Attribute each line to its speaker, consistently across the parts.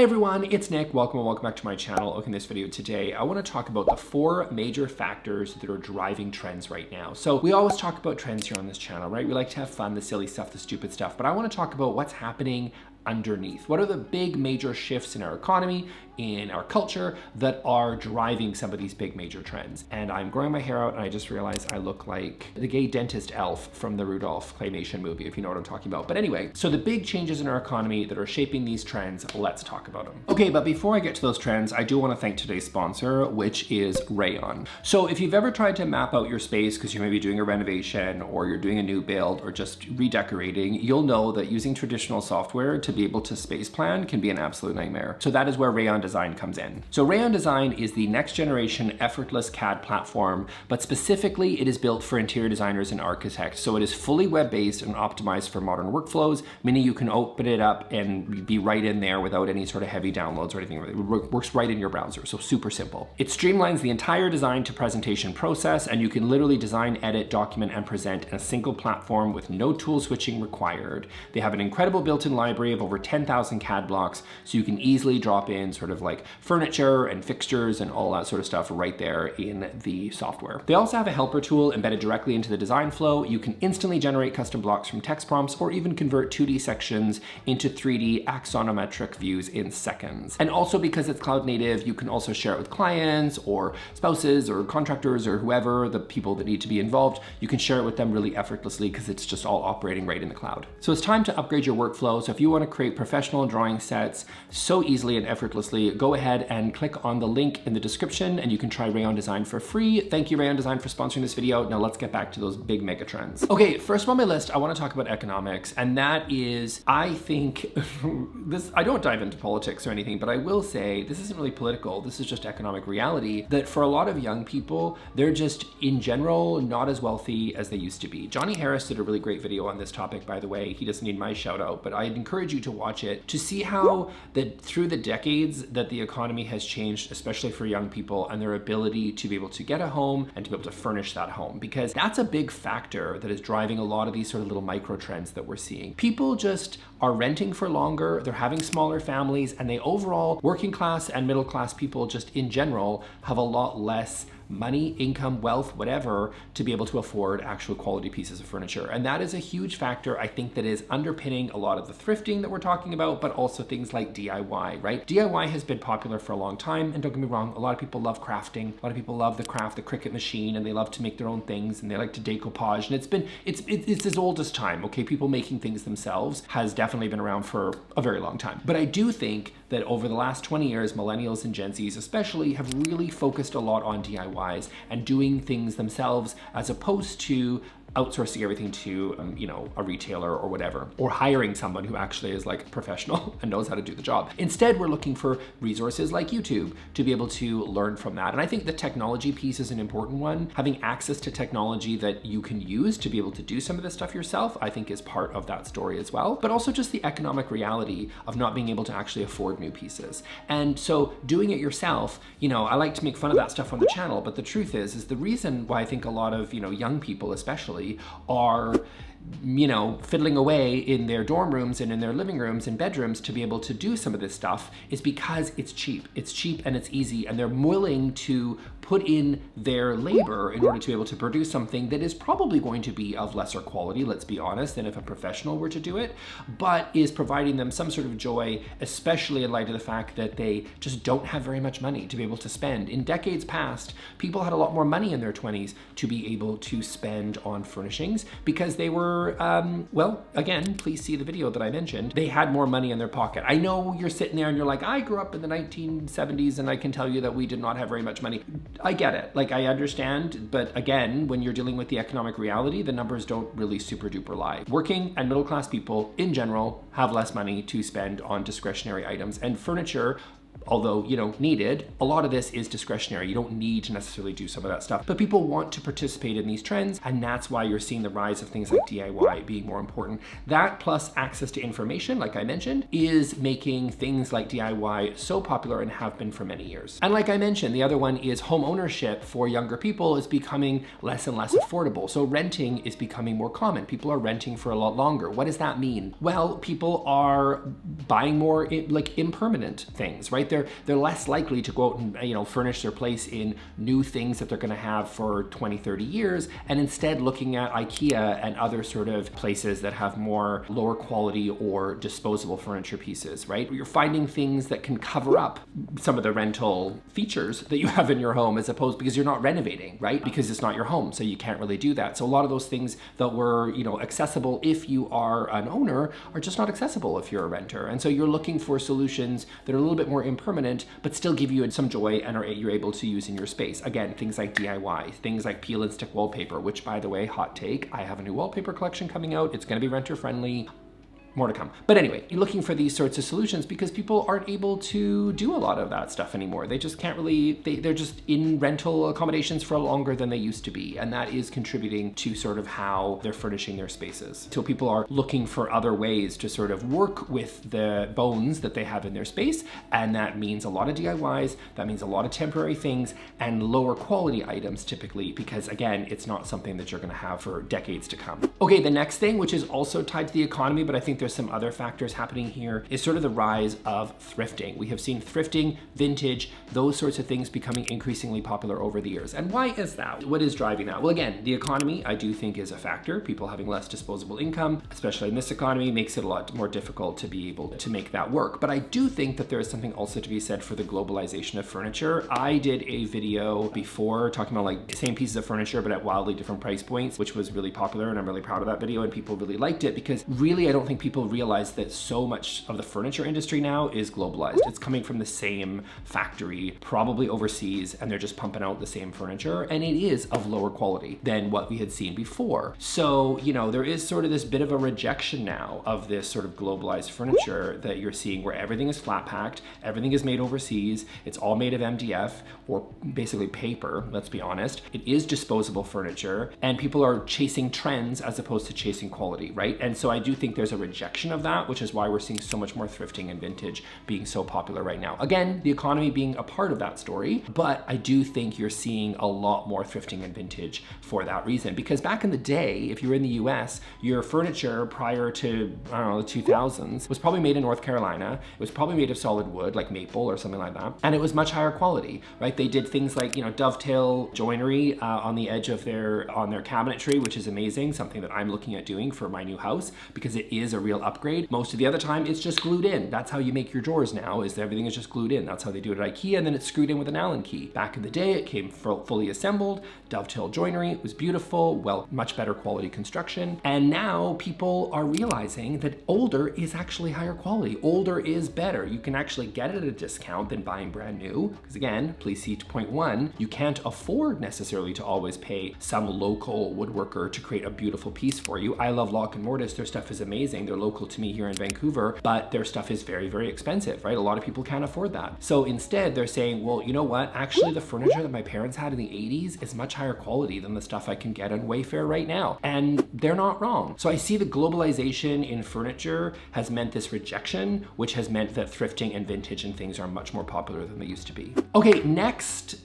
Speaker 1: everyone, it's Nick. Welcome back to my channel. Okay, in this video today, I want to talk about the 4 major factors that are driving trends right now. So we always talk about trends here on this channel, right? We like to have fun, the silly stuff, the stupid stuff, but I want to talk about what's happening underneath. What are the big major shifts in our economy, in our culture, that are driving some of these big major trends? And I'm growing my hair out and I just realized I look like the gay dentist elf from the Rudolph claymation movie, if you know what I'm talking about. But anyway, so the big changes in our economy that are shaping these trends, let's talk about them. Okay, but before I get to those trends, I do want to thank today's sponsor, which is Rayon. So if you've ever tried to map out your space because you may be doing a renovation or you're doing a new build or just redecorating, you'll know that using traditional software to be able to space plan can be an absolute nightmare. So that is where Rayon Design comes in. So Rayon Design is the next generation effortless CAD platform, but specifically it is built for interior designers and architects. So it is fully web-based and optimized for modern workflows, meaning you can open it up and be right in there without any sort of heavy downloads or anything. It works right in your browser, so super simple. It streamlines the entire design to presentation process, and you can literally design, edit, document, and present in a single platform with no tool switching required. They have an incredible built-in library of over 10,000 CAD blocks, so you can easily drop in sort of like furniture and fixtures and all that sort of stuff right there in the software. They also have a helper tool embedded directly into the design flow. You can instantly generate custom blocks from text prompts or even convert 2D sections into 3D axonometric views in seconds. And also, because it's cloud native, you can also share it with clients or spouses or contractors or whoever, the people that need to be involved. You can share it with them really effortlessly because it's just all operating right in the cloud. So it's time to upgrade your workflow. So if you want to create professional drawing sets so easily and effortlessly, go ahead and click on the link in the description and you can try Rayon Design for free. Thank you, Rayon Design, for sponsoring this video. Now let's get back to those big mega trends. Okay, first on my list, I want to talk about economics, and that is, I think, I don't dive into politics or anything, but I will say this isn't really political. This is just economic reality, that for a lot of young people, they're just in general not as wealthy as they used to be. Johnny Harris did a really great video on this topic, by the way. He doesn't need my shout out, but I'd encourage you to watch it to see how that through the decades that the economy has changed, especially for young people, and their ability to be able to get a home and to be able to furnish that home, because that's a big factor that is driving a lot of these sort of little micro trends that we're seeing. People just are renting for longer, they're having smaller families, and they overall, working class and middle class people just in general, have a lot less money, income, wealth, whatever, to be able to afford actual quality pieces of furniture. And that is a huge factor, I think, that is underpinning a lot of the thrifting that we're talking about, but also things like DIY, right? DIY has been popular for a long time, and don't get me wrong, a lot of people love crafting, a lot of people love the Cricut machine, and they love to make their own things, and they like to decoupage, and it's as old as time, okay? People making things themselves has definitely been around for a very long time. But I do think that over the last 20 years, millennials and Gen Zs especially have really focused a lot on DIYs and doing things themselves, as opposed to outsourcing everything to, a retailer or whatever, or hiring someone who actually is like professional and knows how to do the job. Instead, we're looking for resources like YouTube to be able to learn from that. And I think the technology piece is an important one. Having access to technology that you can use to be able to do some of this stuff yourself, I think is part of that story as well. But also just the economic reality of not being able to actually afford new pieces. And so doing it yourself, I like to make fun of that stuff on the channel, but the truth is the reason why I think a lot of, young people especially are fiddling away in their dorm rooms and in their living rooms and bedrooms to be able to do some of this stuff is because it's cheap. It's cheap and it's easy, and they're willing to put in their labor in order to be able to produce something that is probably going to be of lesser quality, let's be honest, than if a professional were to do it, but is providing them some sort of joy, especially in light of the fact that they just don't have very much money to be able to spend. In decades past, people had a lot more money in their 20s to be able to spend on furnishings because they were, again, please see the video that I mentioned, they had more money in their pocket. I know you're sitting there and you're like, I grew up in the 1970s and I can tell you that we did not have very much money. I get it, I understand, but again, when you're dealing with the economic reality, the numbers don't really super duper lie. Working and middle class people in general have less money to spend on discretionary items, and furniture although, you know, needed, a lot of this is discretionary. You don't need to necessarily do some of that stuff, but people want to participate in these trends, and that's why you're seeing the rise of things like DIY being more important. That plus access to information, like I mentioned, is making things like DIY so popular and have been for many years. And like I mentioned, the other one is home ownership for younger people is becoming less and less affordable. So renting is becoming more common. People are renting for a lot longer. What does that mean? Well, people are buying more like impermanent things, right? They're less likely to go out and, you know, furnish their place in new things that they're going to have for 20, 30 years, and instead looking at IKEA and other sort of places that have more lower quality or disposable furniture pieces, right? You're finding things that can cover up some of the rental features that you have in your home, as opposed, because you're not renovating, right? Because it's not your home, so you can't really do that. So a lot of those things that were, you know, accessible if you are an owner are just not accessible if you're a renter. And so you're looking for solutions that are a little bit more impermanent, but still give you some joy and you're able to use in your space. Again, things like DIY, things like peel and stick wallpaper, which, by the way, hot take, I have a new wallpaper collection coming out. It's going to be renter friendly. More to come. But anyway, you're looking for these sorts of solutions because people aren't able to do a lot of that stuff anymore. They just can't really, they're just in rental accommodations for longer than they used to be. And that is contributing to sort of how they're furnishing their spaces. So people are looking for other ways to sort of work with the bones that they have in their space. And that means a lot of DIYs, that means a lot of temporary things and lower quality items typically, because again, it's not something that you're gonna have for decades to come. Okay, the next thing, which is also tied to the economy, but I think there's some other factors happening here, is sort of the rise of thrifting. We have seen thrifting, vintage, those sorts of things becoming increasingly popular over the years. And why is that? What is driving that? Well, again, the economy, I do think, is a factor. People having less disposable income, especially in this economy, makes it a lot more difficult to be able to make that work. But I do think that there is something also to be said for the globalization of furniture. I did a video before talking about like the same pieces of furniture, but at wildly different price points, which was really popular, and I'm really proud of that video, and people really liked it because really, I don't think people realize that so much of the furniture industry now is globalized. It's coming from the same factory, probably overseas, and they're just pumping out the same furniture, and it is of lower quality than what we had seen before. So, you know, there is sort of this bit of a rejection now of this sort of globalized furniture that you're seeing where everything is flat packed, everything is made overseas, it's all made of MDF or basically paper, let's be honest. It is disposable furniture, and people are chasing trends as opposed to chasing quality, right? And so I do think there's a rejection of that, which is why we're seeing so much more thrifting and vintage being so popular right now. Again, the economy being a part of that story, but I do think you're seeing a lot more thrifting and vintage for that reason. Because back in the day, if you were in the US, your furniture prior to, I don't know, the 2000s was probably made in North Carolina. It was probably made of solid wood, like maple or something like that. And it was much higher quality, right? They did things like, you know, dovetail joinery on the edge of their cabinetry, which is amazing, something that I'm looking at doing for my new house because it is a real upgrade. Most of the other time, it's just glued in. That's how you make your drawers now, is everything is just glued in. That's how they do it at IKEA, and then it's screwed in with an Allen key. Back in the day, it came fully assembled, dovetail joinery, it was beautiful, well, much better quality construction. And now people are realizing that older is actually higher quality. Older is better. You can actually get it at a discount than buying brand new. Because again, please see point one, you can't afford necessarily to always pay some local woodworker to create a beautiful piece for you. I love Lock and Mortis. Their stuff is amazing. They're local to me here in Vancouver, but their stuff is very, very expensive, right? A lot of people can't afford that. So instead they're saying, well, you know what? Actually, the furniture that my parents had in the 80s is much higher quality than the stuff I can get on Wayfair right now. And they're not wrong. So I see the globalization in furniture has meant this rejection, which has meant that thrifting and vintage and things are much more popular than they used to be. Okay, next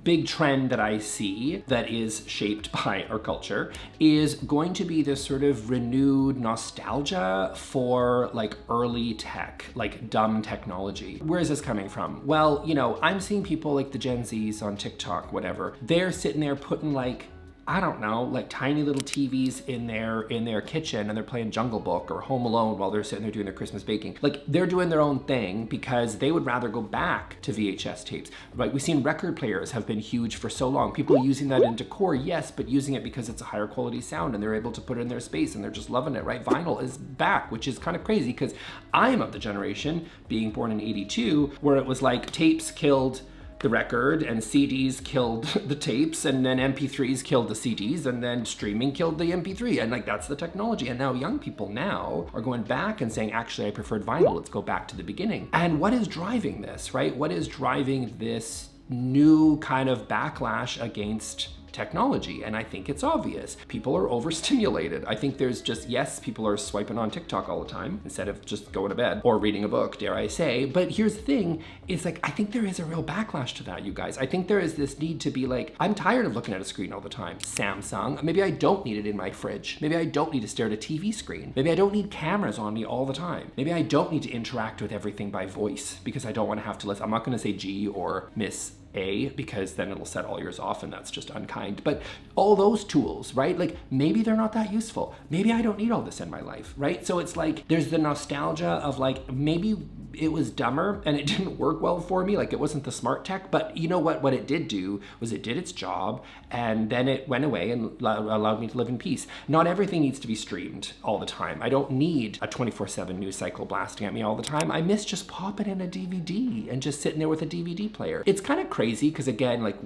Speaker 1: big trend that I see that is shaped by our culture is going to be this sort of renewed nostalgia for like early tech, like dumb technology. Where is this coming from? Well, you know, I'm seeing people like the Gen Zs on TikTok, whatever. They're sitting there putting like, I don't know, like tiny little TVs in their kitchen, and they're playing Jungle Book or Home Alone while they're sitting there doing their Christmas baking. Like they're doing their own thing because they would rather go back to VHS tapes, right? We've seen record players have been huge for so long. People are using that in decor, yes, but using it because it's a higher quality sound and they're able to put it in their space and they're just loving it, right? Vinyl is back, which is kind of crazy because I'm of the generation, being born in '82, where it was like tapes killed the record, and CDs killed the tapes, and then MP3s killed the CDs, and then streaming killed the MP3, and like that's the technology. And now young people now are going back and saying, actually, I preferred vinyl. Let's go back to the beginning. And what is driving this, right? What is driving this new kind of backlash against technology? And I think it's obvious. People are overstimulated. I think there's just, yes, people are swiping on TikTok all the time instead of just going to bed or reading a book, dare I say. But here's the thing, is like, I think there is a real backlash to that, you guys. I think there is this need to be like, I'm tired of looking at a screen all the time. Samsung, maybe I don't need it in my fridge. Maybe I don't need to stare at a TV screen. Maybe I don't need cameras on me all the time. Maybe I don't need to interact with everything by voice because I don't want to have to listen. I'm not going to say G or Miss A, because then it'll set all yours off and that's just unkind. But all those tools, right? Like maybe they're not that useful. Maybe I don't need all this in my life, right? So it's like there's the nostalgia of like, maybe it was dumber and it didn't work well for me. Like it wasn't the smart tech, but you know what it did do was it did its job, and then it went away and allowed me to live in peace. Not everything needs to be streamed all the time. I don't need a 24/7 news cycle blasting at me all the time. I miss just popping in a DVD and just sitting there with a DVD player. It's kind of crazy because again, like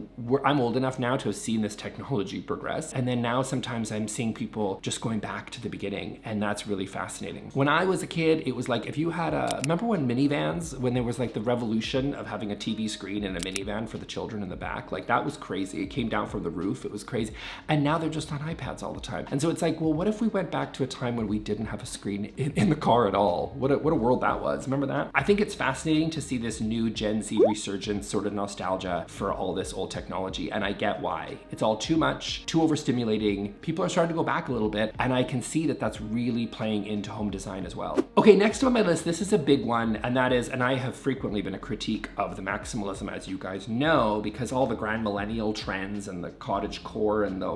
Speaker 1: I'm old enough now to have seen this technology progress. And then now sometimes I'm seeing people just going back to the beginning, and that's really fascinating. When I was a kid, it was like if you had remember when minivans, when there was like the revolution of having a TV screen and a minivan for the children in the back, like that was crazy. It came down from the roof, it was crazy. And now they're just on iPads all the time. And so it's like, well, what if we went back to a time when we didn't have a screen in the car at all? What a world that was. Remember that? I think it's fascinating to see this new Gen Z resurgence, sort of nostalgia for all this old technology. And I get why. It's all too much, too overstimulating. People are starting to go back a little bit. And I can see that that's really playing into home design as well. Okay, next on my list, this is a big one. And that is, and I have frequently been a critique of the maximalism, as you guys know, because all the grand millennial trends and the cottage core and the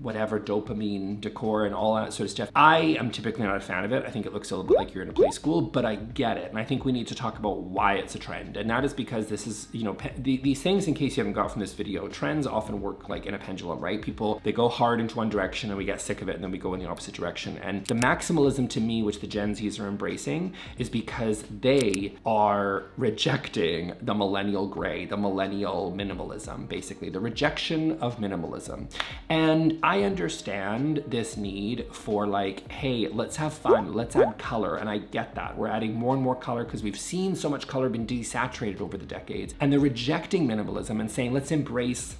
Speaker 1: whatever dopamine decor and all that sort of stuff. I am typically not a fan of it. I think it looks a little bit like you're in a play school, but I get it. And I think we need to talk about why it's a trend. And that is because this is, you know, these things, in case you haven't got from this video, trends often work like in a pendulum, right? People, they go hard into one direction and we get sick of it and then we go in the opposite direction. And the maximalism to me, which the Gen Zs are embracing, is because they are rejecting the millennial gray, the millennial minimalism, basically the rejection of minimalism. And I understand this need for like, hey, let's have fun, let's add color. And I get that. We're adding more and more color because we've seen so much color being desaturated over the decades. And they're rejecting minimalism and saying, let's embrace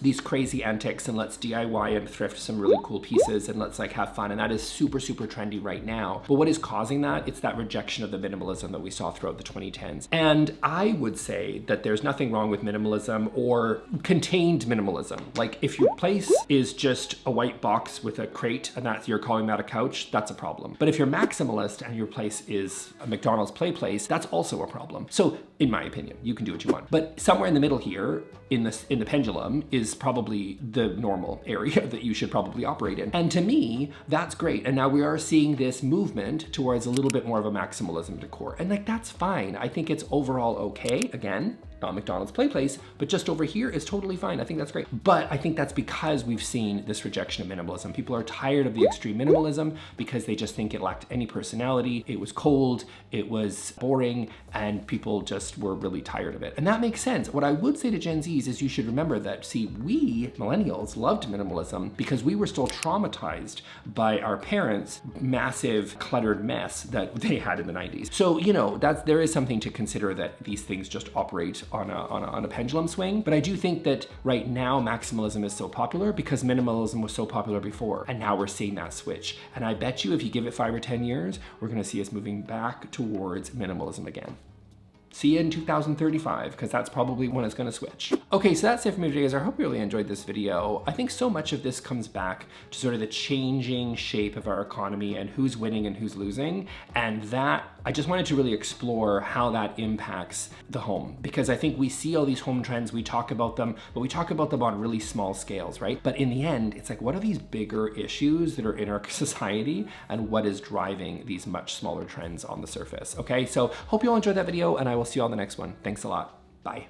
Speaker 1: these crazy antics and let's DIY and thrift some really cool pieces and let's like have fun. And that is super, super trendy right now. But what is causing that? It's that rejection of the minimalism that we saw throughout the 2010s. And I would say that there's nothing wrong with minimalism or contained minimalism. Like if your place is just a white box with a crate and that's, you're calling that a couch, that's a problem. But if you're maximalist and your place is a McDonald's play place, that's also a problem. So in my opinion, you can do what you want. But somewhere in the middle here, in the pendulum, is probably the normal area that you should probably operate in. And to me, that's great. And now we are seeing this movement towards a little bit more of a maximalism decor. And like, that's fine. I think it's overall okay. Again, not McDonald's play place, but just over here is totally fine. I think that's great. But I think that's because we've seen this rejection of minimalism. People are tired of the extreme minimalism because they just think it lacked any personality. It was cold, it was boring, and people just were really tired of it. And that makes sense. What I would say to Gen Zs is you should remember that, see, we millennials loved minimalism because we were still traumatized by our parents' massive cluttered mess that they had in the 90s. So, you know, there is something to consider, that these things just operate on a pendulum swing. But I do think that right now maximalism is so popular because minimalism was so popular before. And now we're seeing that switch. And I bet you if you give it 5 or 10 years, we're gonna see us moving back towards minimalism again. See you in 2035, because that's probably when it's gonna switch. Okay, so that's it for me today, guys. I hope you really enjoyed this video. I think so much of this comes back to sort of the changing shape of our economy and who's winning and who's losing. And that, I just wanted to really explore how that impacts the home, because I think we see all these home trends, we talk about them, but we talk about them on really small scales, right? But in the end, it's like, what are these bigger issues that are in our society, and what is driving these much smaller trends on the surface? Okay, so hope you all enjoyed that video, and I will see you on the next one. Thanks a lot. Bye.